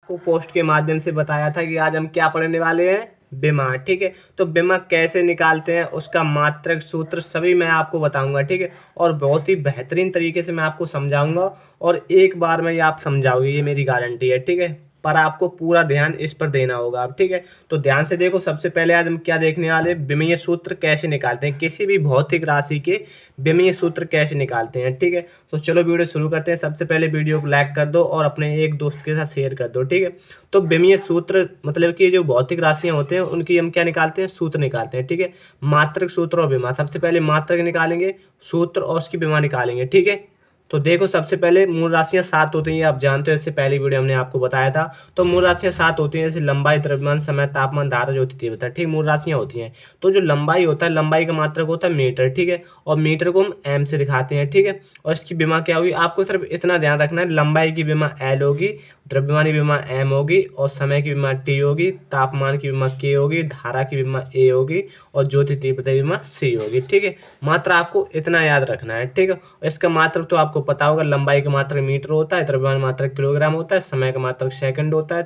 को पोस्ट के माध्यम से बताया था कि आज हम क्या पढ़ने वाले हैं, विमा। ठीक है, तो विमा कैसे निकालते हैं, उसका मात्रक सूत्र सभी मैं आपको बताऊंगा। ठीक है, और बहुत ही बेहतरीन तरीके से मैं आपको समझाऊंगा और एक बार में ये आप समझाओगे, ये मेरी गारंटी है। ठीक है, पर आपको पूरा ध्यान इस पर देना होगा आप। ठीक है, तो ध्यान से देखो। सबसे पहले आज हम क्या देखने वाले हैं, विमीय सूत्र कैसे निकालते हैं, किसी भी भौतिक राशि के विमीय सूत्र कैसे निकालते हैं। ठीक है, तो चलो वीडियो शुरू करते हैं। सबसे पहले वीडियो को लाइक कर दो और अपने एक दोस्त के साथ शेयर कर दो। ठीक है, तो विमीय सूत्र मतलब कि जो भौतिक राशियां होते हैं उनकी हम क्या निकालते हैं, सूत्र निकालते हैं। ठीक है, मात्रक, सूत्र और विमा। सबसे पहले मात्रक निकालेंगे, सूत्र और उसकी विमा निकालेंगे। ठीक है, तो देखो सबसे पहले मूल राशियां 7 होती हैं, आप जानते हो, इससे पहली वीडियो हमने आपको बताया था। तो मूल राशियां 7 होती हैं, जैसे लंबाई, द्रव्यमान, समय, तापमान, धारा, ज्योति, तीव्रता। ठीक, मूल राशियां होती हैं। तो जो लंबाई होता है, लंबाई का मात्रक होता है मीटर। ठीक है, और मीटर को हम एम से दिखाते हैं। ठीक है, और इसकी विमा क्या होगी, आपको सिर्फ इतना ध्यान रखना है, लंबाई की विमा एल होगी, द्रव्यमान की विमा एम होगी, और समय की विमा टी होगी, तापमान की विमा के होगी, धारा की विमा ए होगी, और ज्योति तीव्रता की विमा सी होगी। ठीक है, मात्र आपको इतना याद रखना है। ठीक है, इसका मात्रक तो आपको पता होगा, लंबाई का मात्रक मीटर होता है, द्रव्यमान मात्रक किलोग्राम होता है, समय का मात्रक सेकंड होता है,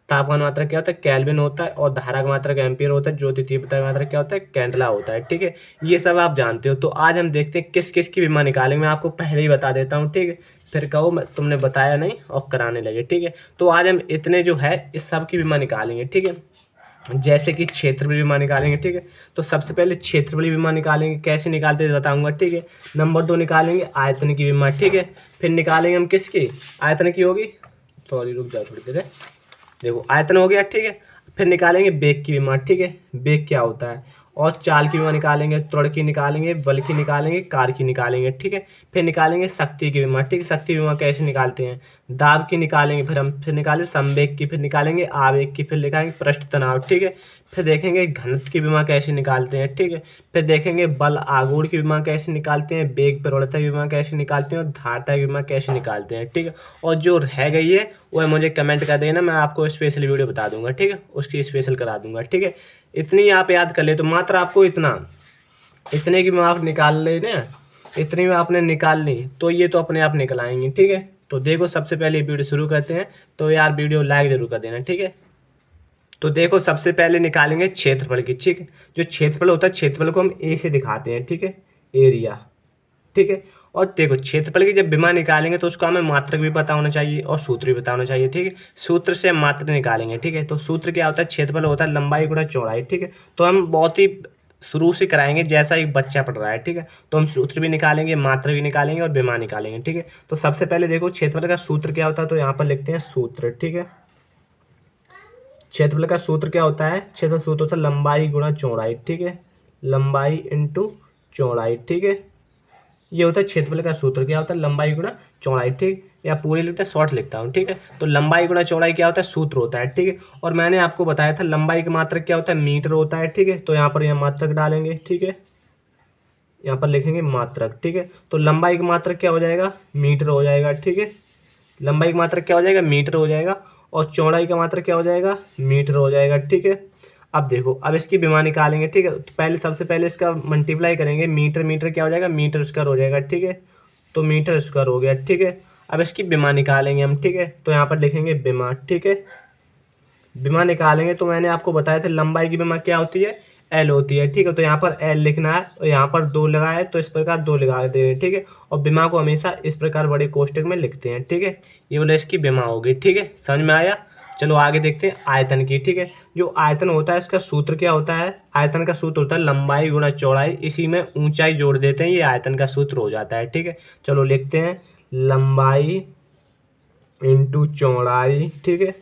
तापमान मात्रक क्या होता है, केल्विन होता है, और धारा का मात्रक एम्पियर होता है, ज्योति तीव्रता का मात्रक क्या होता है, कैंडला होता है। ठीक है, ये सब आप जानते हो। तो आज हम देखते हैं किस किस की विमा निकालेंगे, मैं आपको पहले ही बता देता हूँ। ठीक है, फिर कहो तुमने बताया नहीं और कराने लगे। ठीक है, तो आज हम इतने जो है इस सब की विमा निकालेंगे। ठीक है, जैसे कि क्षेत्रफल बीमा निकालेंगे। ठीक है, तो सबसे पहले क्षेत्रफल बीमा निकालेंगे, कैसे निकालते हैं बताऊंगा। ठीक है, नंबर 2 निकालेंगे आयतन की बीमा। ठीक है, फिर निकालेंगे हम किसकी, आयतन की होगी, सॉरी रुक जाओ थोड़ी देर। देखो आयतन हो गया। ठीक है, फिर निकालेंगे बेग की बीमा। ठीक है, बेग क्या होता है, और चाल की बीमा निकालेंगे, त्वरण की निकालेंगे, बल की निकालेंगे, कार की निकालेंगे। ठीक है, फिर निकालेंगे शक्ति की बीमा। ठीक है, शक्ति बीमा कैसे निकालते हैं, दाब की निकालेंगे, फिर निकालेंगे संवेग की, फिर निकालेंगे आवेग की, फिर निकालेंगे पृष्ठ तनाव। ठीक है, फिर देखेंगे घनत्व की बीमा कैसे निकालते हैं। ठीक है, फिर देखेंगे बल आघूर्ण की बीमा कैसे निकालते हैं, वेग प्रवणता की बीमा कैसे निकालते हैं, और धारता की बीमा कैसे निकालते हैं। ठीक है, और जो रह गई है वो मुझे कमेंट कर देना, मैं आपको स्पेशल वीडियो बता दूंगा। ठीक है, उसकी स्पेशल करा दूंगा। ठीक है, इतनी आप याद कर ले, तो मात्र आपको इतने की आप निकाल लेना, इतनी में आपने निकाल ली तो ये तो अपने आप निकल आएंगे। ठीक है, तो देखो सबसे पहले वीडियो शुरू करते हैं, तो यार वीडियो लाइक जरूर कर देना। ठीक है, तो देखो सबसे पहले निकालेंगे क्षेत्रफल की। ठीक है, जो क्षेत्रफल होता है, क्षेत्रफल को हम ए से दिखाते हैं। ठीक है, एरिया। ठीक है, और देखो क्षेत्रफल की जब विमा निकालेंगे तो उसका हमें मात्रक भी पता होना चाहिए और सूत्र भी पता होना चाहिए। ठीक है, सूत्र से हम मात्रक निकालेंगे। ठीक है, तो सूत्र क्या होता है, क्षेत्रफल होता है लंबाई गुणा चौड़ाई। ठीक है, तो हम बहुत ही शुरू से कराएंगे जैसा एक बच्चा पढ़ रहा है। ठीक है, तो हम सूत्र भी निकालेंगे, मात्रक भी निकालेंगे और विमा निकालेंगे। ठीक है, तो सबसे पहले देखो क्षेत्रफल का सूत्र क्या होता है, तो यहाँ पर लिखते हैं सूत्र। ठीक है, क्षेत्रफल का सूत्र क्या होता है, क्षेत्रफल सूत्र होता है लंबाई गुणा चौड़ाई। ठीक है, लंबाई इंटू चौड़ाई। ठीक है, ये होता है क्षेत्रफल का सूत्र, क्या होता है, लंबाई गुणा चौड़ाई। ठीक, या पूरी लिखते हैं, शॉर्ट लिखता हूँ। ठीक है, तो लंबाई गुणा चौड़ाई क्या होता है, सूत्र होता है। ठीक है, और मैंने आपको बताया था लंबाई का मात्रक क्या होता है, मीटर होता है। ठीक है, तो यहाँ पर यह मात्रक डालेंगे। ठीक है, यहाँ पर लिखेंगे मात्रक। ठीक है, तो लंबाई का मात्रक क्या हो जाएगा, मीटर हो जाएगा। ठीक है, लंबाई का मात्रक क्या हो जाएगा, मीटर हो जाएगा, और चौड़ाई का मात्रक क्या हो जाएगा, मीटर हो जाएगा। ठीक है, अब देखो, अब इसकी विमा निकालेंगे। ठीक है, तो पहले सबसे पहले इसका मल्टीप्लाई करेंगे, मीटर मीटर क्या हो जाएगा, मीटर स्क्वायर हो जाएगा। ठीक है, तो मीटर स्क्वायर हो गया। ठीक है, अब इसकी विमा निकालेंगे हम। ठीक है, तो यहाँ पर लिखेंगे विमा। ठीक है, विमा निकालेंगे, तो मैंने आपको बताया था लंबाई की विमा क्या होती है, एल होती है। ठीक है, तो यहाँ पर एल लिखना है, और यहाँ पर 2 लगा है तो इस प्रकार 2 लगा देंगे। ठीक है, और विमा को हमेशा इस प्रकार बड़े कोष्टक में लिखते हैं। ठीक है, ये बोले इसकी विमा होगी। ठीक है, समझ में आया। चलो आगे देखते हैं आयतन की। ठीक है, जो आयतन होता है इसका सूत्र क्या होता है, आयतन का सूत्र होता है लंबाई गुणा चौड़ाई, इसी में ऊंचाई जोड़ देते हैं, ये आयतन का सूत्र हो जाता है। ठीक है, चलो लिखते हैं लंबाई इंटू चौड़ाई। ठीक है,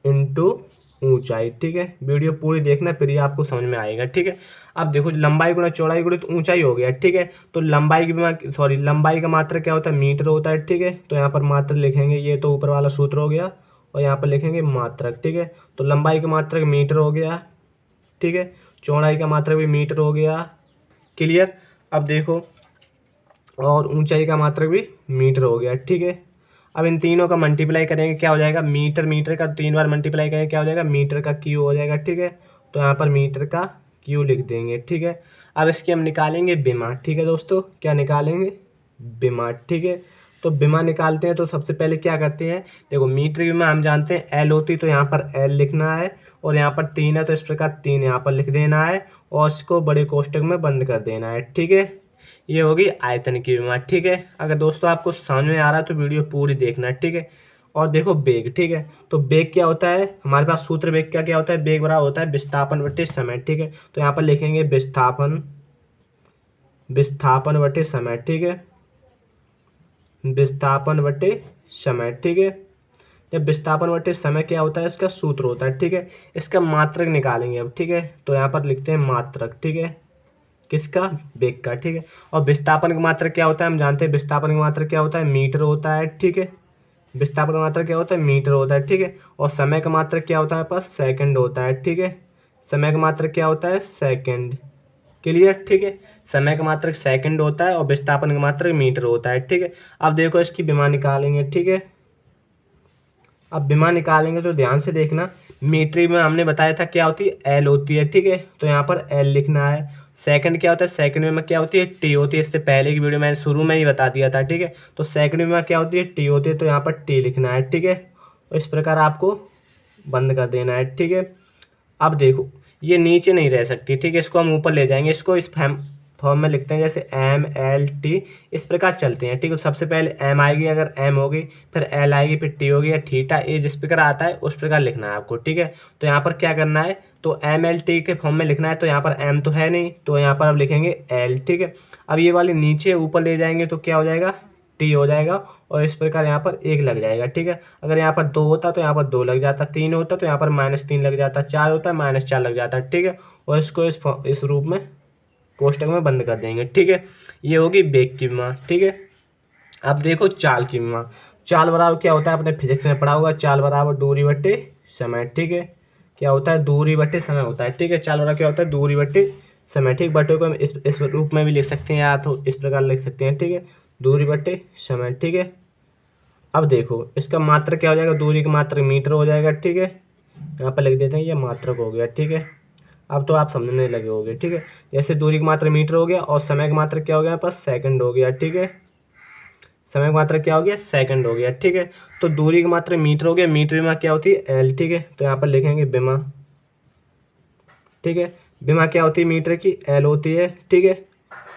इंटू ऊंचाई। ठीक है, वीडियो पूरी देखना फिर ये आपको समझ में आएगा। ठीक है, अब देखो लंबाई गुणा चौड़ाई गुणा तो ऊंचाई हो गया। ठीक है, तो लंबाई की सॉरी लंबाई का मात्रक क्या होता है, मीटर होता है। ठीक है, तो यहाँ पर मात्रक लिखेंगे, ये तो ऊपर वाला सूत्र हो गया, और यहाँ पर लिखेंगे मात्रक। ठीक है, तो लंबाई का मात्रक मीटर हो गया। ठीक है, चौड़ाई का मात्रक भी मीटर हो गया। क्लियर, अब देखो, और ऊंचाई का मात्रक भी मीटर हो गया। ठीक है, अब इन तीनों का मल्टीप्लाई करेंगे, क्या हो जाएगा, मीटर मीटर का 3 बार मल्टीप्लाई करेंगे, क्या हो जाएगा, मीटर का क्यू हो जाएगा। ठीक है, तो यहाँ पर मीटर का क्यू लिख देंगे। ठीक है, अब इसके हम निकालेंगे विमा। ठीक है दोस्तों, क्या निकालेंगे, विमा। ठीक है, तो विमा निकालते हैं तो सबसे पहले क्या करते हैं, देखो मीटर विमा हम जानते हैं एल होती है, तो यहाँ पर एल लिखना है और यहाँ पर 3 है तो इस प्रकार 3 यहाँ पर लिख देना है और इसको बड़े कोष्टक में बंद कर देना है। ठीक है, ये होगी आयतन की विमा। ठीक है, अगर दोस्तों आपको समझ में आ रहा है तो वीडियो पूरी देखना है। ठीक है, और देखो बेग। ठीक है, तो बेग क्या होता है, हमारे पास सूत्र बेग का क्या होता है, बेग बराबर होता है विस्थापन बटे समय। ठीक है, तो यहाँ पर लिखेंगे विस्थापन बटे समय। ठीक है, विस्थापन बटे समय। ठीक है, जब विस्थापन बटे समय क्या होता है, इसका सूत्र होता है। ठीक है, इसका मात्रक निकालेंगे अब। ठीक है, तो यहाँ पर लिखते हैं मात्रक। ठीक है, किसका, वेग का। ठीक है, और विस्थापन का मात्रक क्या होता है, हम जानते हैं विस्थापन का मात्रक क्या होता है, मीटर होता है। ठीक है, विस्थापन का मात्रक क्या होता है, मीटर होता है। ठीक है, और समय का मात्रक क्या होता है पास, सेकंड होता है। ठीक है, समय का मात्रक क्या होता है, सेकंड। क्लियर। ठीक है, समय का मात्रक सेकंड होता है और विस्थापन का मात्रक मीटर होता है। ठीक है, अब देखो इसकी विमा निकालेंगे। ठीक है, अब विमा निकालेंगे तो ध्यान से देखना, मीटर में हमने बताया था क्या होती है, एल होती है। ठीक है, तो यहाँ पर एल लिखना है। सेकंड क्या होता है, सेकंड में क्या होती है, टी होती है। इससे पहले की वीडियो मैंने शुरू में ही बता दिया था। ठीक है, तो सेकंड में क्या होती है, टी होती है, तो यहाँ पर टी लिखना है। ठीक है, और इस प्रकार आपको बंद कर देना है। ठीक है, अब देखो ये नीचे नहीं रह सकती। ठीक है, इसको हम ऊपर ले जाएंगे, इसको इस फॉर्म में लिखते हैं जैसे एम एल टी, इस प्रकार चलते हैं। ठीक है, तो सबसे पहले एम आएगी, अगर एम होगी फिर एल आएगी, फिर टी होगी, या थीटा ए जिस प्रकार आता है उस प्रकार लिखना है आपको। ठीक है, तो यहाँ पर क्या करना है, तो एम एल टी के फॉर्म में लिखना है, तो यहाँ पर एम तो है नहीं, तो यहाँ पर अब लिखेंगे एल। ठीक है, अब ये वाली नीचे ऊपर ले जाएंगे तो क्या हो जाएगा, टी हो जाएगा, और इस प्रकार यहाँ पर 1 लग जाएगा। ठीक है, अगर यहाँ पर 2 होता तो यहाँ पर 2 लग जाता, 3 होता तो यहाँ पर -3 लग जाता, 4 होता है -4 लग जाता। ठीक है, और इसको इस रूप में कोष्टक में बंद कर देंगे। ठीक है, ये होगी वेग की विमा। ठीक है, अब देखो चाल की विमा। चाल बराबर क्या होता है, अपने फिजिक्स में पढ़ा होगा, चाल बराबर दूरी बटे समय। ठीक है, क्या होता है, दूरी बटे समय होता है। ठीक है, चाल बराबर क्या होता है, दूरी बटे समय। ठीक, बटे को हम इस रूप में भी लिख सकते हैं या तो इस प्रकार लिख सकते हैं। ठीक है, दूरी बटे समय। ठीक है, अब देखो इसका मात्रक क्या हो जाएगा, दूरी का मात्रक मीटर हो जाएगा। ठीक है, यहाँ पर लिख देते हैं, ये मात्रक हो गया। ठीक है, अब तो आप समझने लगे होंगे। ठीक है, जैसे दूरी का मात्रक मीटर हो गया और समय का मात्रक क्या हो गया, बस सेकंड हो गया। ठीक है, समय का मात्रक क्या हो गया, सेकंड हो गया। ठीक है, तो दूरी का मात्रक मीटर हो गया, मीटर विमा क्या होती है, एल। ठीक है, तो यहाँ पर लिखेंगे विमा। ठीक है, विमा क्या होती है, मीटर की, एल होती है। ठीक है,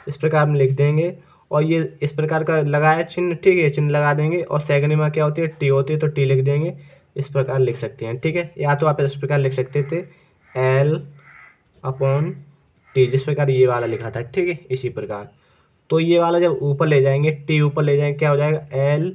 इस प्रकार हम लिख देंगे, और ये इस प्रकार का लगाया चिन्ह। ठीक है, चिन्ह लगा देंगे, और सेकंड विमा क्या होती है, टी होती है, तो टी लिख देंगे। इस प्रकार लिख सकते हैं। ठीक है, या तो आप इस प्रकार लिख सकते थे, एल अपॉन टी, जिस प्रकार ये वाला लिखा था। ठीक है, इसी प्रकार, तो ये वाला जब ऊपर ले जाएंगे, टी ऊपर ले जाएंगे, क्या हो जाएगा, एल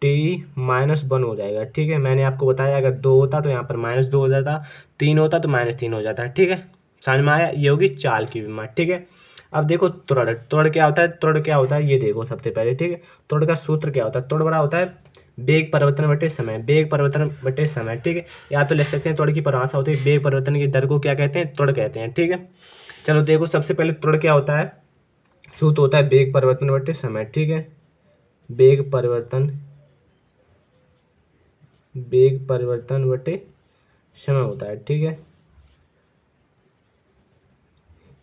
टी -1 हो जाएगा। ठीक है, मैंने आपको बताया अगर 2 होता तो यहाँ पर -2 हो जाता, 3 होता तो -3 हो जाता। ठीक है, समझ में आया, ये होगी चाल की विमा। ठीक है, अब देखो त्वरण। त्वरण क्या होता है, त्वरण क्या होता है, ये देखो सबसे पहले। ठीक है, त्वरण का सूत्र क्या होता है, त्वरण बड़ा होता है वेग परिवर्तन बटे समय। वेग परिवर्तन बटे समय। ठीक है, या तो लिख सकते हैं त्वरण की परिभाषा होती है, वेग परिवर्तन की दर को क्या कहते हैं, त्वरण कहते हैं। ठीक है, चलो देखो सबसे पहले त्वरण क्या होता है, सूत्र होता है वेग परिवर्तन बटे समय। ठीक है, वेग परिवर्तन बटे समय होता है। ठीक है,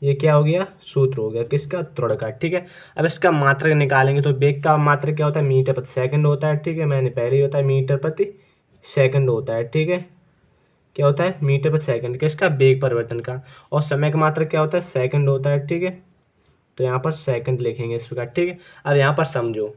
ये क्या हो गया, सूत्र हो गया किसका, त्वरण का। ठीक है, अब इसका मात्रक निकालेंगे, तो वेग का मात्रक क्या होता है, मीटर प्रति सेकंड होता है। ठीक है, मैंने पहले ही बताया, मीटर प्रति सेकंड होता है। ठीक है, क्या होता है, मीटर प्रति सेकंड किसका, वेग परिवर्तन का। और समय का मात्रक क्या होता है, सेकंड होता है। ठीक है, तो यहाँ पर सेकंड लिखेंगे इस प्रकार। ठीक है, अब यहाँ पर समझो,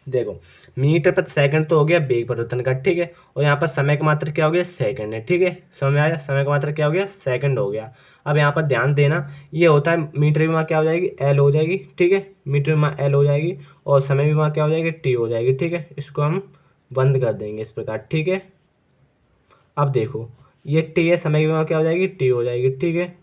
देखो मीटर प्रति सेकंड तो हो गया वेग परिवर्तन का। ठीक है, और यहाँ पर समय का मात्रक क्या हो गया, सेकंड है। ठीक है, समझ में आया, समय का मात्रक क्या हो गया, सेकंड हो गया। अब यहाँ पर ध्यान देना, ये होता है मीटर विमा क्या हो जाएगी, एल हो जाएगी। ठीक है, मीटर विमा एल हो जाएगी, और समय विमा क्या हो जाएगी, टी हो जाएगी। ठीक है, इसको हम बंद कर देंगे इस प्रकार। ठीक है, अब देखो ये टी है, समय विमा क्या हो जाएगी, टी हो जाएगी। ठीक है,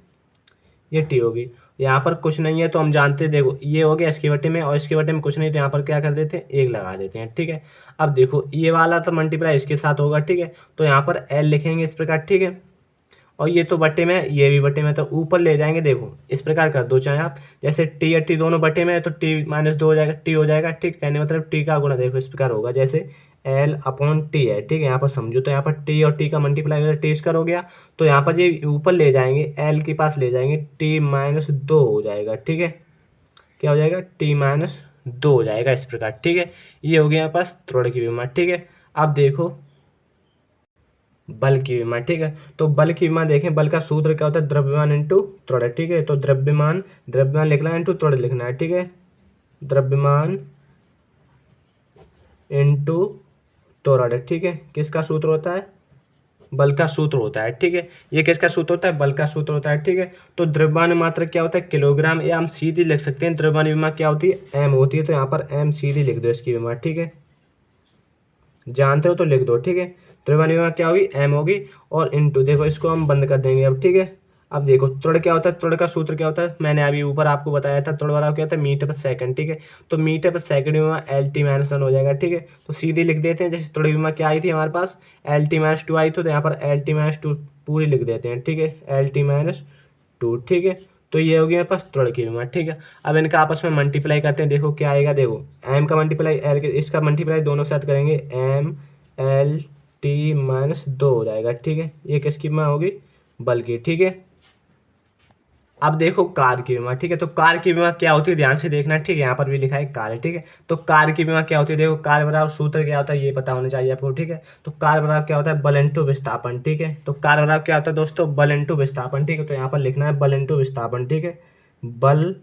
ये टी होगी, यहाँ पर कुछ नहीं है तो हम जानते हैं, देखो ये हो गया इसके बटे में, और इसके बटे में कुछ नहीं तो यहाँ पर क्या कर देते हैं, 1 लगा देते हैं। ठीक है, अब देखो ये वाला तो मल्टीप्लाई इसके साथ होगा। ठीक है, तो यहाँ पर एल लिखेंगे इस प्रकार। ठीक है, और ये तो बटे में है, ये भी बटे में है, तो ऊपर ले जाएंगे। देखो इस प्रकार कर दो चाहे आप, जैसे टी या टी दोनों बटे में है तो टी -2 हो जाएगा, टी हो जाएगा। ठीक, कहने मतलब टी का गुणा देखो इस प्रकार होगा, जैसे एल अपॉन टी है। ठीक है, यहाँ पर समझो, तो यहाँ पर टी और टी का मल्टीप्लाई हो टी स्क्वायर हो गया, तो यहाँ पर ये ऊपर ले जाएंगे, एल के पास ले जाएंगे, टी -2 हो जाएगा। ठीक है, क्या हो जाएगा, टी 2 हो जाएगा इस प्रकार, ठीक है। ये हो गया पास त्वरण की विमा, ठीक है। अब देखो बल की विमा, ठीक है। तो बल की विमा देखें, बल का सूत्र क्या होता है, द्रव्यमान इंटू त्वरण, ठीक है। तो द्रव्यमान द्रव्यमान लिखना है इंटू त्वरण लिखना है, ठीक है। द्रव्यमान इंटू त्वरण, ठीक है। किसका सूत्र होता है, बल का सूत्र होता है, ठीक है। ये किसका सूत्र होता है, बल का सूत्र होता है, ठीक है। तो द्रव्यमान मात्रा क्या होता है, किलोग्राम, या हम सीधी लिख सकते हैं द्रव्यमान विमा क्या होती है, एम होती है। तो यहाँ पर एम सीधी लिख दो इसकी विमा, ठीक है। जानते हो तो लिख दो, ठीक है। द्रव्यमान विमा क्या होगी, एम होगी, और इंटू देखो इसको हम बंद कर देंगे अब, ठीक है। अब देखो त्वरण क्या होता है, त्वरण का सूत्र क्या होता है, मैंने अभी ऊपर आपको बताया था, त्वरण बराबर क्या होता है, मीटर पर सेकंड, ठीक है। तो मीटर पर सेकंड में एल टी माइनस 1 हो जाएगा, ठीक है। तो सीधे लिख देते हैं, जैसे त्वरण विमा क्या आई थी हमारे पास, एल टी माइनस 2 आई थी, तो यहाँ पर एल टी माइनस 2 पूरी लिख देते हैं, ठीक है। एल टी माइनस 2, ठीक है। तो ये हो गया मेरे पास त्वरण की विमा, ठीक है। अब इनका आपस में मल्टीप्लाई करते हैं, देखो क्या आएगा, देखो एम का मल्टीप्लाई एल के, इसका मल्टीप्लाई दोनों साथ करेंगे, एम एल टी माइनस 2 हो जाएगा, ठीक है। ये किसकी विमा होगी, बल की, ठीक है। अब देखो कार की बीमा, ठीक है। तो कार की बीमा क्या होती है, ध्यान से देखना, ठीक है। यहाँ पर भी लिखा है कार, ठीक है। तो कार की बीमा क्या होती है, देखो कार बराबर सूत्र क्या होता है ये पता होना चाहिए आपको, ठीक है। तो कार बराबर क्या होता है, बल इंटू विस्थापन, ठीक है। तो कार बराबर क्या होता है दोस्तों, बल इंटू विस्थापन, ठीक है। तो यहाँ पर लिखना है बल इंटू विस्थापन, ठीक है। बल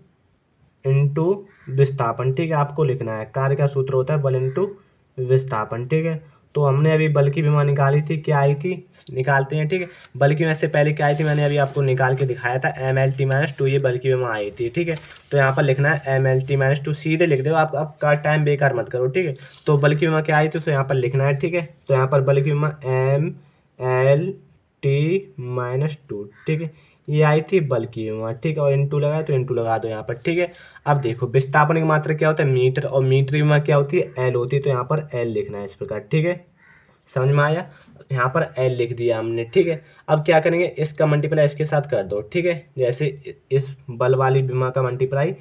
इंटू विस्थापन, ठीक है, आपको लिखना है। कार्य का सूत्र होता है बल इंटू विस्थापन, ठीक है। तो हमने अभी बल की विमा निकाली थी, क्या आई थी, निकालते हैं, ठीक है। बल की विमा से पहले क्या आई थी, मैंने अभी आपको निकाल के दिखाया था, एम एल टी माइनस 2, ये बल की विमा आई थी, ठीक है। तो यहाँ पर लिखना है एम एल टी माइनस 2, सीधे लिख दो आप, आपका टाइम बेकार मत करो, ठीक है। तो बल की विमा क्या आई थी, तो यहाँ पर लिखना है, ठीक है। तो यहाँ पर बल की विमा एम एल टी माइनस 2, ठीक है। ये आई थी बल की विमा, ठीक है। और इंटू लगाए तो इंटू लगा दो यहाँ पर, ठीक है। अब देखो विस्थापन की मात्रा क्या होता है, मीटर, और मीटर की विमा क्या होती है, एल होती है। तो यहाँ पर एल लिखना है इस प्रकार, ठीक है। समझ में आया, यहाँ पर एल लिख दिया हमने, ठीक है। अब क्या करेंगे, इसका मल्टीप्लाई इसके साथ कर दो, ठीक है। जैसे इस बल वाली विमा का मल्टीप्लाई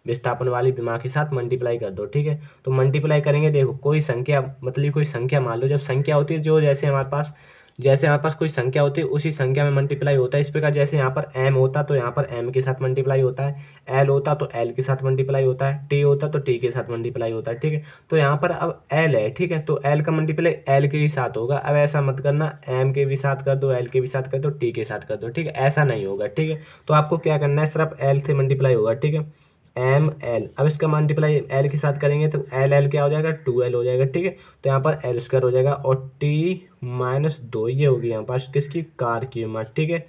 विस्थापन वाली विमा के साथ मल्टीप्लाई कर दो, ठीक है। तो मल्टीप्लाई करेंगे, देखो कोई संख्या, मतलब कोई संख्या मान लो, जब संख्या होती है जो, जैसे हमारे पास कोई संख्या होती है उसी संख्या में मल्टीप्लाई होता है इस प्रकार। जैसे यहाँ पर m होता तो यहाँ पर m के साथ मल्टीप्लाई होता है, l होता तो l के साथ मल्टीप्लाई होता है, t होता तो t के साथ मल्टीप्लाई होता है, ठीक है। तो यहाँ पर अब l है, ठीक है। तो l का मल्टीप्लाई l के भी साथ होगा। अब ऐसा मत करना m के भी साथ कर दो, l के भी साथ कर दो, t के साथ कर दो, ठीक है, ऐसा नहीं होगा, ठीक है। तो आपको क्या करना है, सिर्फ l से मल्टीप्लाई होगा, ठीक है। एम एल, अब इसका मल्टीप्लाई एल के साथ करेंगे तो एल एल क्या हो जाएगा, 2l हो जाएगा, ठीक है। तो यहाँ पर एल स्क्वायर हो जाएगा, और टी माइनस 2 ये होगी यहाँ पास किसकी, कार की विमा, ठीक है।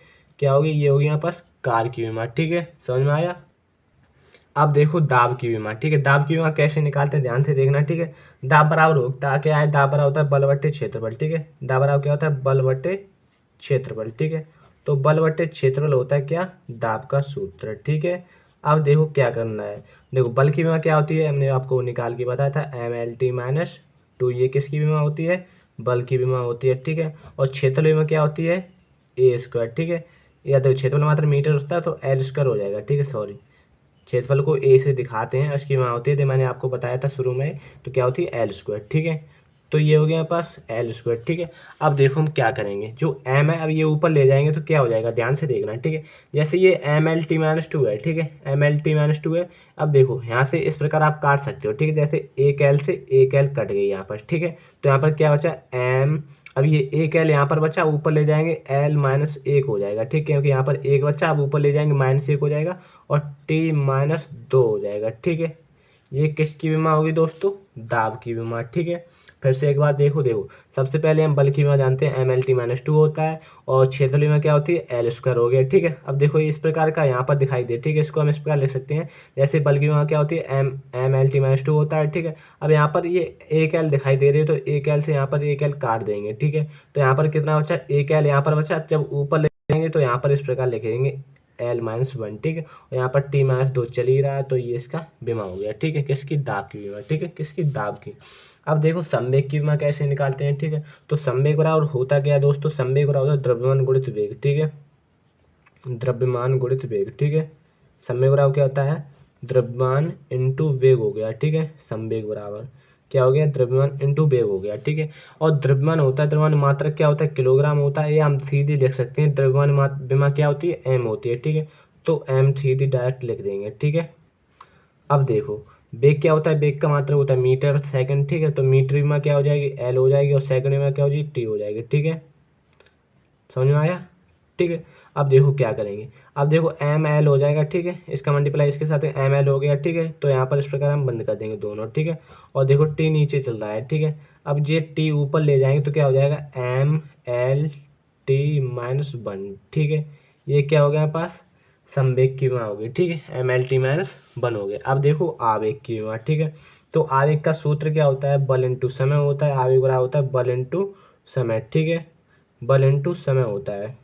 क्या होगी, ये होगी यहाँ पास कार की विमा, ठीक है। समझ में आया। अब देखो दाब की विमा, ठीक है। दाब की विमा कैसे निकालते हैं, ध्यान से देखना, ठीक है। दाब बराबर होता है क्या है, दाब बराबर होता है बल बट्टे क्षेत्रफल, ठीक है। दाब बराबर क्या होता है, बल बट्टे क्षेत्रफल, ठीक है। तो बल बट्टे क्षेत्रफल होता है क्या, दाब का सूत्र, ठीक है। अब देखो क्या करना है, देखो बल की विमा क्या होती है, हमने आपको निकाल के बताया था, एम एल टी माइनस 2, ये किसकी विमा होती है, बल की विमा होती है, ठीक है। और क्षेत्रफल विमा क्या होती है, ए स्क्वायर, ठीक है। या तो क्षेत्रफल मात्र मीटर होता है तो एल स्क्वायर हो जाएगा, ठीक है, सॉरी। क्षेत्रफल को ए से दिखाते हैं, उसकी वहाँ होती है, तो मैंने आपको बताया था शुरू में, तो क्या होती है एल स्क्वायर, ठीक है। तो ये हो गया पास एल स्क्वायर, ठीक है। अब देखो हम क्या करेंगे, जो एम है अब ये ऊपर ले जाएंगे तो क्या हो जाएगा, ध्यान से देखना, ठीक है। जैसे ये एम एल टी माइनस 2 है, ठीक है, एम एल टी माइनस 2 है। अब देखो यहाँ से इस प्रकार आप काट सकते हो, ठीक है। जैसे एक एल से एक एल कट गई यहाँ पर, ठीक है। तो यहाँ पर क्या बचा, एम, अब ये एक एल यहाँ पर बचा, ऊपर ले जाएंगे एल माइनस 1 हो जाएगा, ठीक है, क्योंकि यहाँ पर एक बचा, अब ऊपर ले जाएंगे माइनस 1 हो जाएगा, और टी माइनस 2 हो जाएगा, ठीक है। ये किसकी विमा होगी दोस्तों, दाब की विमा, ठीक है। फिर से एक बार देखो सबसे पहले हम बल की विमा जानते हैं, एम एल टी माइनस 2 होता है, और क्षेत्रफल विमा क्या होती है, एल स्क्वायर हो गया, ठीक है। अब देखो इस प्रकार का यहाँ पर दिखाई दे, ठीक है, इसको हम इस प्रकार लिख सकते हैं, जैसे बल की विमा क्या होती है, M M L T minus 2 होता है, ठीक है। अब यहाँ पर ये एक एल दिखाई दे रही है, तो एक एल से यहाँ पर एक एल काट देंगे, ठीक है। तो यहाँ पर कितना बचा, एक एल यहाँ पर बचा, जब ऊपर ले जाएंगे तो यहाँ पर इस प्रकार लिखेंगे एल माइनस 1, ठीक है। और यहाँ पर टी माइनस 2 चल ही रहा है, तो ये इसका बीमा हो गया, ठीक है, किसकी, दाब की बीमा, ठीक है, किसकी, दाब की। अब देखो संवेग की बीमा कैसे निकालते हैं, ठीक है। तो संवेग बराबर होता क्या है दोस्तों, संवेग बराबर होता है द्रव्यमान गुणित वेग, ठीक है, द्रव्यमान गुणित वेग, ठीक है। संवेग बराबर क्या होता है, द्रव्यमान इंटू वेग हो गया, ठीक है। संवेग बराबर क्या हो गया, द्रव्यमान इंटू वेग हो गया, ठीक है। और द्रव्यमान होता है, द्रव्यमान मात्रक क्या होता है, किलोग्राम होता है, या हम सीधे लिख सकते हैं द्रव्यमान विमा क्या होती है, एम होती है, ठीक है। तो एम सीधी डायरेक्ट लिख देंगे, ठीक है। अब देखो बेग क्या होता है, बेग का मात्रक होता है मीटर सेकंड, ठीक है। तो मीटर में क्या हो जाएगी, एल हो जाएगी, और सेकंड में क्या हो जाएगी, टी हो जाएगी, ठीक है। समझ में आया, ठीक है। अब देखो क्या करेंगे, अब देखो एम एल हो जाएगा, ठीक है। इसका मल्टीप्लाई इसके साथ एम एल हो गया, ठीक है। तो यहाँ पर इस प्रकार हम बंद कर देंगे दोनों, ठीक है। और देखो टी नीचे चल रहा है, ठीक है। अब ये टी ऊपर ले जाएंगे तो क्या हो जाएगा, M L T minus one, ठीक है। ये क्या हो गया हमारे पास, संवेग की विमा हो गई, ठीक है। M L T minus one हो गया। अब देखो आवेग की विमा, ठीक है। तो आवेग का सूत्र क्या होता है, बल इंटू समय होता है। आवेग बराबर होता है बल इंटू समय, ठीक है। बल इंटू समय होता है,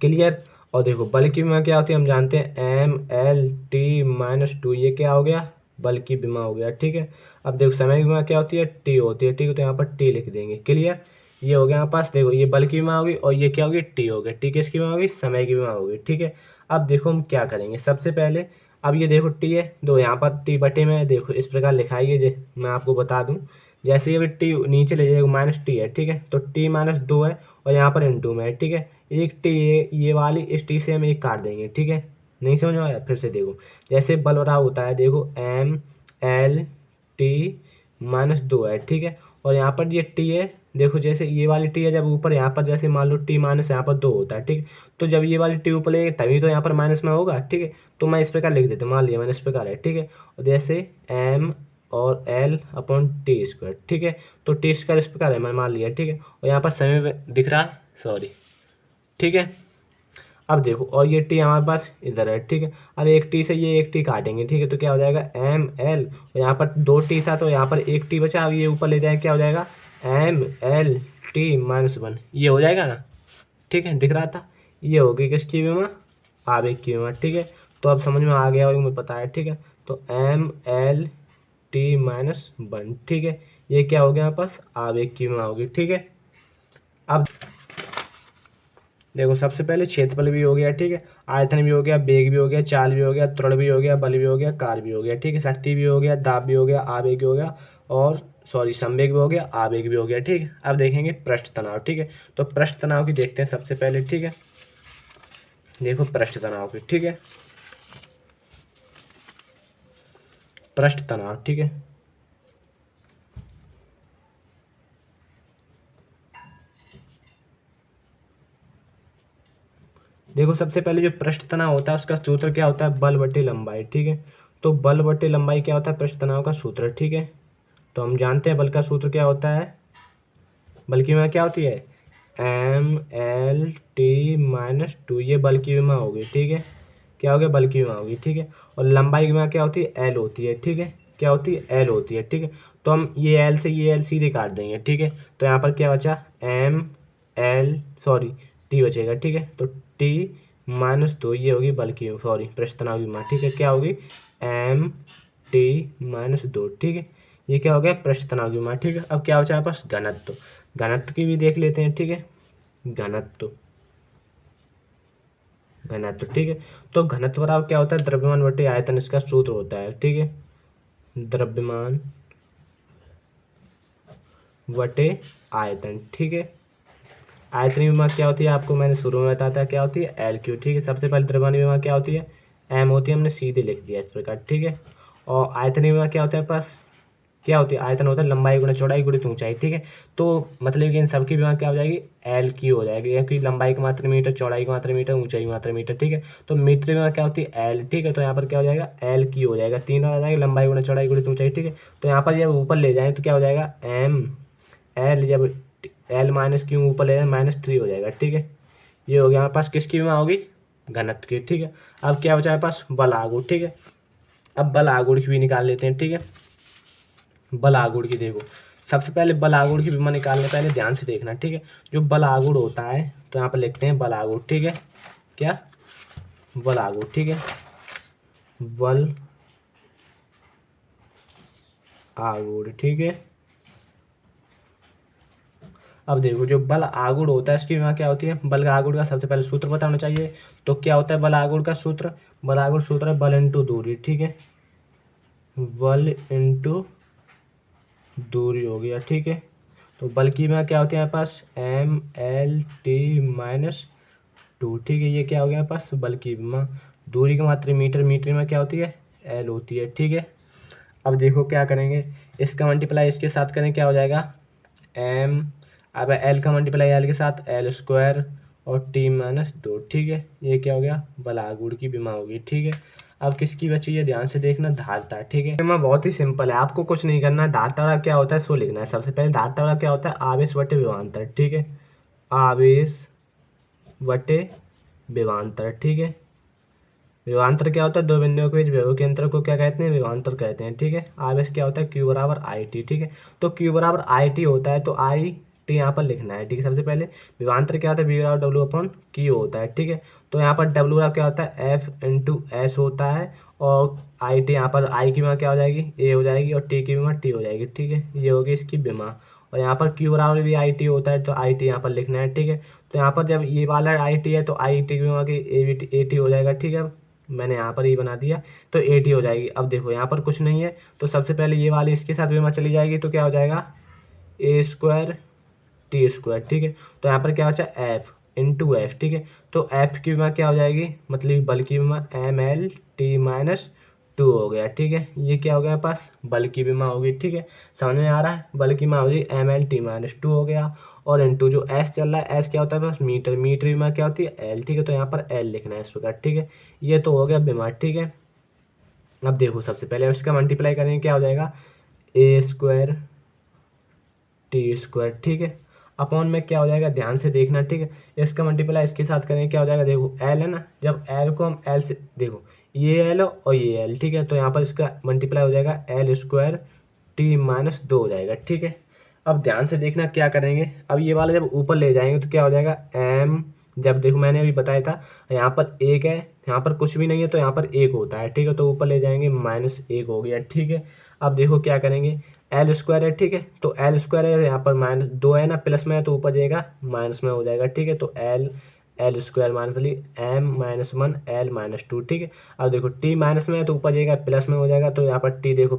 क्लियर। और देखो बल की विमा क्या होती है, हम जानते हैं M L T minus two, ये क्या हो गया, बल की विमा हो गया, ठीक है। अब देखो समय की विमा क्या होती है, टी होती है, ठीक है। तो यहाँ पर टी लिख देंगे, क्लियर। ये हो गया हमारे पास, देखो ये बल की विमा होगी और ये क्या होगी, टी हो गया, टी किसकी विमा होगी, समय की विमा होगी, ठीक है। अब देखो हम क्या करेंगे, सबसे पहले अब ये देखो टी है, दो यहाँ पर टी बटे में देखो इस प्रकार लिखाइए, जे मैं आपको बता दूं। जैसे ये टी नीचे ले जाएगा, माइनस टी है, ठीक है। तो टी माइनस दो है और यहाँ पर इंटू में है, ठीक है। एक टी ये वाली इस टी से हम एक काट देंगे, ठीक है। नहीं समझ में आया, फिर से देखो। जैसे बल बराबर होता है, देखो एम एल टी माइनस दो है, ठीक है। और यहाँ पर ये टी है, देखो जैसे ये वाली टी है, जब ऊपर यहाँ पर जैसे मान लो टी माइनस यहाँ पर दो होता है, ठीक है। तो जब ये वाली टी ऊपर लेगा तभी तो यहाँ पर माइनस में होगा, ठीक है। तो मैं इस प्रकार लिख देता हूँ, मान लिया मैंने इस प्रकार है, ठीक है। और जैसे एम और एल अपॉन टी स्क्वायर, ठीक है। तो टी स्क्वायर इस प्रकार है, मैं मान लिया, ठीक है। और यहाँ पर समय दिख रहा है, सॉरी, ठीक है। अब देखो और ये टी हमारे पास इधर है, ठीक है। अब एक टी से ये एक टी काटेंगे, ठीक है। तो क्या हो जाएगा, एम एल, और यहाँ पर दो टी था तो यहाँ पर एक टी बचा। अब ये ऊपर ले जाए क्या हो जाएगा, M L T minus one, ये हो जाएगा ना, ठीक है। दिख रहा था, ये होगी किसकी विमा, आवेग की विमा, ठीक है। तो अब समझ में आ गया होगा, मुझे पता है, ठीक है। तो M L T minus one, ठीक है। ये क्या हो गया हमारे पास, आवेग की विमा होगी, ठीक है। अब देखो सबसे पहले क्षेत्रफल भी हो गया, ठीक है। आयतन भी हो गया, बेग भी हो गया, चाल भी हो गया, त्वरण भी हो गया, बल भी हो गया, कार भी हो गया, ठीक है। शक्ति भी हो गया, दाब भी हो गया, आवेग भी हो गया, और सॉरी संवेग भी हो गया, आवेग भी हो गया, ठीक है। अब देखेंगे पृष्ठ तनाव, ठीक है। तो पृष्ठ तनाव की देखते हैं सबसे पहले, ठीक है। देखो पृष्ठ तनाव की, ठीक है, पृष्ठ तनाव, ठीक है। देखो सबसे पहले जो पृष्ठ तनाव होता है उसका सूत्र क्या होता है, बल बटे लंबाई, ठीक है। तो बल बटे लंबाई क्या होता है, पृष्ठ तनाव का सूत्र, ठीक है। तो हम जानते हैं बल का सूत्र क्या होता है, बल की विमा क्या होती है, M L T minus two, ये बल की विमा होगी, ठीक है। क्या हो गया, बल की विमा होगी, ठीक है। और लंबाई की विमा क्या होती है, एल होती है, ठीक है। क्या होती है, एल होती है, ठीक है। तो हम ये एल से ये एल सीधे काट देंगे, ठीक है। तो यहाँ पर क्या बचा, एम एल सॉरी टी बचेगा, ठीक है। तो टी माइनस दो, ये होगी बल की सॉरी पृष्ठ तनाव की विमा, ठीक है। क्या होगी, एम टी माइनस दो, ठीक है। ये क्या हो गया, पृष्ठ तनाव की विमा, ठीक है। अब क्या बचा है पास, घनत्व। घनत्व की भी देख लेते हैं, ठीक है। घनत्व, घनत्व, ठीक है। तो घनत्व बराबर क्या होता है, द्रव्यमान बटे आयतन, इसका सूत्र होता है, ठीक है। द्रव्यमान बटे आयतन, ठीक है। आयतन की विमा क्या होती है, आपको मैंने शुरू में बताया था, क्या होती है, एल क्यू, ठीक है। सबसे पहले द्रव्यमान की विमा क्या होती है, एम होती है, हमने सीधे लिख दिया इस प्रकार, ठीक है। और आयतन की विमा क्या होता है पास, क्या होती है, आयतन होता है लंबाई गुणा चौड़ाई गुणित ऊंचाई, ठीक है। तो मतलब कि इन सबकी विमा क्या हो जाएगी, एल क्यू हो जाएगी, क्योंकि लंबाई की मात्रा मीटर, चौड़ाई की मात्रा मीटर, ऊंचाई की मात्रा मीटर, ठीक है। तो मीटर की विमा क्या होती है, एल, ठीक है। तो यहाँ पर क्या हो जाएगा, एल क्यू हो जाएगा, तीन बार आ जाएगा, लंबाई गुणा चौड़ाई गुणित ऊंचाई, ठीक है। तो यहाँ पर जब ऊपर ले जाएं तो क्या हो जाएगा, एम एल, जब एल माइनस क्यू ऊपर ले जाए माइनस थ्री हो जाएगा, ठीक है। ये हो गया हमारे पास किसकी विमा होगी, घनत्व की, ठीक है। अब क्या बचा हमारे पास, बल आघूर्ण, ठीक है। अब बल आघूर्ण की भी निकाल लेते हैं, ठीक है। बल आघूर्ण की देखो, सबसे पहले बल आघूर्ण की विमा निकालने पहले ध्यान से देखना, ठीक है। जो बल आघूर्ण होता है तो यहाँ पर लिखते हैं बल आघूर्ण, ठीक है। क्या, बल आघूर्ण, ठीक है। बल आघूर्ण, ठीक है। अब देखो जो बल आघूर्ण होता है इसकी विमा क्या होती है, बल आघूर्ण का सबसे पहले सूत्र पता होना चाहिए। तो क्या होता है बल आघूर्ण का सूत्र, बल आघूर्ण सूत्र है बल इंटू दूरी, ठीक है। बल इंटू दूरी हो गया, ठीक है। तो बल की विमा क्या होती है हमारे पास, M L T minus two, ठीक है। ये क्या हो गया हमारे पास, बल की विमा। दूरी की मात्रा मीटर, मीटर में क्या होती है, एल होती है, ठीक है। अब देखो क्या करेंगे, इसका मल्टीप्लाई इसके साथ करें, क्या हो जाएगा एम, अब एल का मल्टीप्लाई एल के साथ एल स्क्वायर और टी माइनस 2, ठीक है। ये क्या हो गया, बलागुड़ की विमा होगी, ठीक है। अब किसकी बची है, ध्यान से देखना, धारता, ठीक है। विमा बहुत ही सिंपल है, आपको कुछ नहीं करना है। धारता वाला क्या होता है सो लिखना है। सबसे पहले धारता वाला क्या होता है, आवेश बटे विभवांतर, ठीक है। आवेश बटे विभवांतर, ठीक है। विभवांतर क्या होता है, दो बिंदुओं के बीच विभव के अंतर को क्या कहते हैं, विभवांतर कहते हैं, ठीक है। आवेश क्या होता है, क्यू बराबर आई टी, ठीक है। तो क्यू बराबर आई टी होता है, तो आई टी यहाँ पर लिखना है, ठीक है। सबसे पहले विभवांतर क्या होता है, वी बराबर डब्ल्यू अपॉन क्यू होता है, ठीक है। तो यहाँ पर डब्ल्यू बराबर क्या होता है, एफ इंटू एस होता है, और आई टी यहाँ पर आई की विमा क्या हो जाएगी, ए हो जाएगी, और टी की विमा टी हो जाएगी, ठीक है। ये होगी इसकी विमा। और यहाँ पर क्यू बराबर भी आई टी होता है, तो आई टी यहाँ पर लिखना है, ठीक है। तो यहाँ पर जब ये वाला आई टी है, तो आई टी की विमा की ए टी हो जाएगा, ठीक है। मैंने यहाँ पर ये बना दिया, तो 80 हो जाएगी। अब देखो यहाँ पर कुछ नहीं है, तो सबसे पहले ये वाली इसके साथ विमा चली जाएगी, तो क्या हो जाएगा ए स्क्वायर टी स्क्वायर, ठीक है। तो यहाँ पर क्या बचा, एफ इंटू एफ, ठीक है। तो एफ की विमा क्या हो जाएगी, मतलब बल की विमा एम एल टी माइनस 2 हो गया, ठीक है। ये क्या हो गया पास, बल की विमा होगी, ठीक है। समझ में आ रहा है, बल की विमा होगी एम एल टी माइनस 2 हो गया, और इंटू जो एस चल रहा है, एस क्या होता है बस मीटर, मीटर विमा क्या होती है एल, ठीक है। तो यहाँ पर एल लिखना है इस प्रकार, ठीक है। ये तो हो गया विमा, ठीक है। अब देखो सबसे पहले इसका मल्टीप्लाई करेंगे, क्या हो जाएगा ए स्क्वायर टी स्क्वायर, ठीक है। अपॉन में क्या हो जाएगा, ध्यान से देखना, ठीक है। इसका मल्टीप्लाई इसके साथ करेंगे, क्या हो जाएगा, देखो एल है ना, जब एल को हम एल से देखो, ये एल और ये एल, ठीक है। तो यहाँ पर इसका मल्टीप्लाई हो जाएगा एल स्क्वायर टी माइनस 2 हो जाएगा, ठीक है। अब ध्यान से देखना क्या करेंगे, अब ये वाला जब ऊपर ले जाएंगे तो क्या हो जाएगा एम, जब देखो मैंने अभी बताया था यहाँ पर एक है, यहाँ पर कुछ भी नहीं है, तो यहाँ पर एक होता है, ठीक है। तो ऊपर ले जाएंगे -1 हो गया, ठीक है। अब देखो क्या करेंगे, एल स्क्वायर है, ठीक है। तो एल स्क्वायर है, यहाँ पर -2 है ना, प्लस में है तो ऊपर जाएगा माइनस में हो जाएगा, ठीक है। तो एल एल स्क्वायर माइनस ली m-1 l-2, ठीक है। अब देखो टी माइनस में है तो ऊपर जाएगा प्लस में हो जाएगा, तो यहाँ पर टी देखो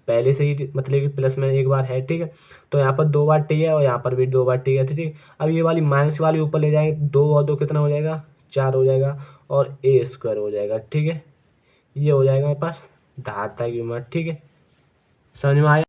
पहले से ही मतलब कि प्लस में एक बार है, ठीक है। तो यहाँ पर 2 बार टी है, और यहाँ पर भी 2 बार टी है, ठीक है। अब ये वाली माइनस वाली ऊपर ले जाएंगे, 2 और 2 कितना हो जाएगा, 4 हो जाएगा, और ए स्क्वायर हो जाएगा, ठीक है। ये हो जाएगा मेरे पास धारता की कीमत, ठीक है। समझ में आया।